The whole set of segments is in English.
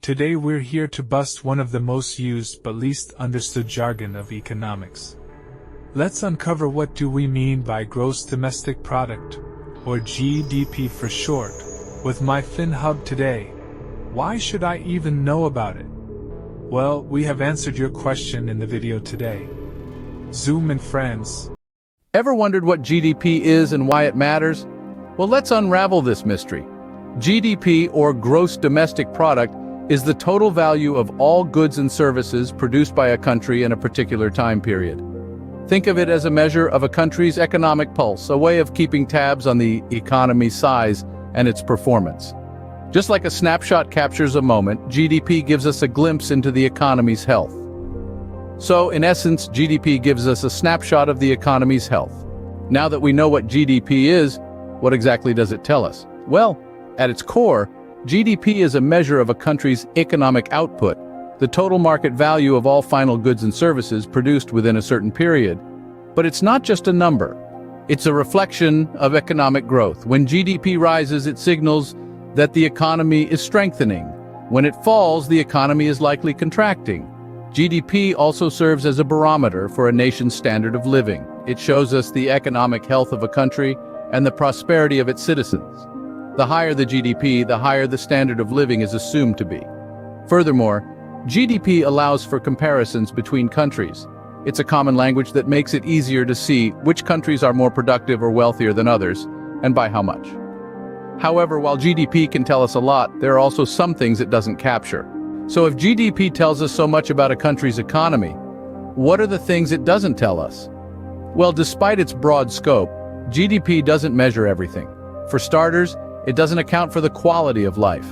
Today we're here to bust one of the most used but least understood jargon of economics. Let's uncover what do we mean by gross domestic product, or GDP for short, with my FinHub today. Why should I even know about it? Well, we have answered your question in the video today. Zoom in, friends. Ever wondered what GDP is and why it matters? Well, let's unravel this mystery. GDP, or gross domestic product, is the total value of all goods and services produced by a country in a particular time period. Think of it as a measure of a country's economic pulse, a way of keeping tabs on the economy's size and its performance. Just like a snapshot captures a moment, GDP gives us a glimpse into the economy's health. So, in essence, GDP gives us a snapshot of the economy's health. Now that we know what GDP is, what exactly does it tell us? Well, at its core, GDP is a measure of a country's economic output, the total market value of all final goods and services produced within a certain period. But it's not just a number. It's a reflection of economic growth. When GDP rises, it signals that the economy is strengthening. When it falls, the economy is likely contracting. GDP also serves as a barometer for a nation's standard of living. It shows us the economic health of a country and the prosperity of its citizens. The higher the GDP, the higher the standard of living is assumed to be. Furthermore, GDP allows for comparisons between countries. It's a common language that makes it easier to see which countries are more productive or wealthier than others, and by how much. However, while GDP can tell us a lot, there are also some things it doesn't capture. So if GDP tells us so much about a country's economy, what are the things it doesn't tell us? Well, despite its broad scope, GDP doesn't measure everything. For starters, it doesn't account for the quality of life.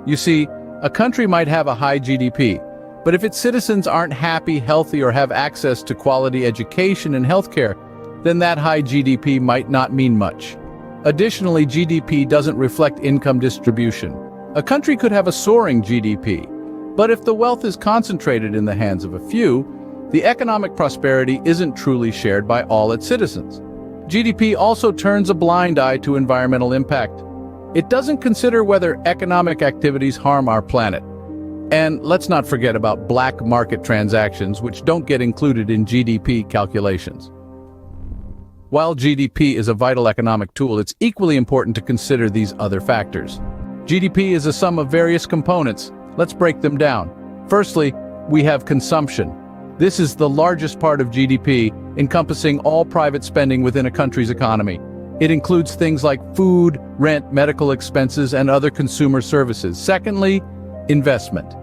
You see, a country might have a high GDP, but if its citizens aren't happy, healthy, or have access to quality education and healthcare, then that high GDP might not mean much. Additionally, GDP doesn't reflect income distribution. A country could have a soaring GDP, but if the wealth is concentrated in the hands of a few, the economic prosperity isn't truly shared by all its citizens. GDP also turns a blind eye to environmental impact. It doesn't consider whether economic activities harm our planet. And let's not forget about black market transactions, which don't get included in GDP calculations. While GDP is a vital economic tool, it's equally important to consider these other factors. GDP is a sum of various components. Let's break them down. Firstly, we have consumption. This is the largest part of GDP, encompassing all private spending within a country's economy. It includes things like food, rent, medical expenses, and other consumer services. Secondly, investment.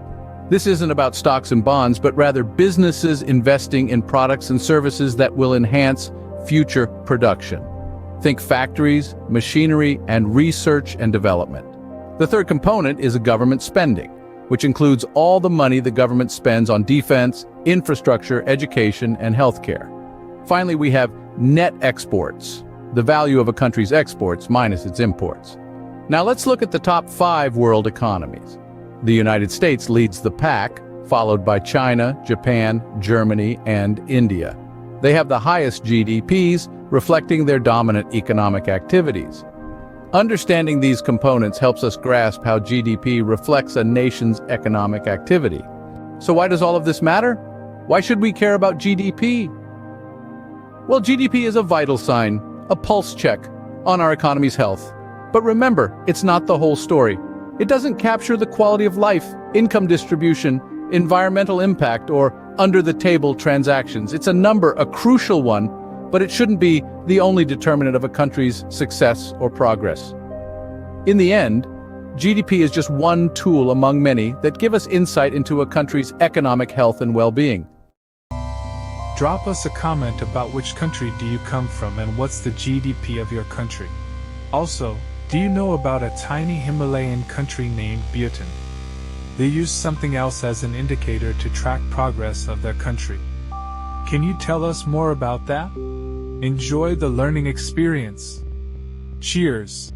This isn't about stocks and bonds, but rather businesses investing in products and services that will enhance future production. Think factories, machinery, and research and development. The third component is government spending, which includes all the money the government spends on defense, infrastructure, education, and healthcare. Finally, we have net exports, the value of a country's exports minus its imports. Now let's look at the top 5 world economies. The United States leads the pack, followed by China, Japan, Germany, and India. They have the highest GDPs, reflecting their dominant economic activities. Understanding these components helps us grasp how GDP reflects a nation's economic activity. So why does all of this matter? Why should we care about GDP? Well, GDP is a vital sign, a pulse check on our economy's health. But remember, it's not the whole story. It doesn't capture the quality of life, income distribution, environmental impact, or under-the-table transactions. It's a number, a crucial one, but it shouldn't be the only determinant of a country's success or progress. In the end, GDP is just one tool among many that give us insight into a country's economic health and well-being. Drop us a comment about which country do you come from and what's the GDP of your country. Also, do you know about a tiny Himalayan country named Bhutan? They use something else as an indicator to track progress of their country. Can you tell us more about that? Enjoy the learning experience. Cheers!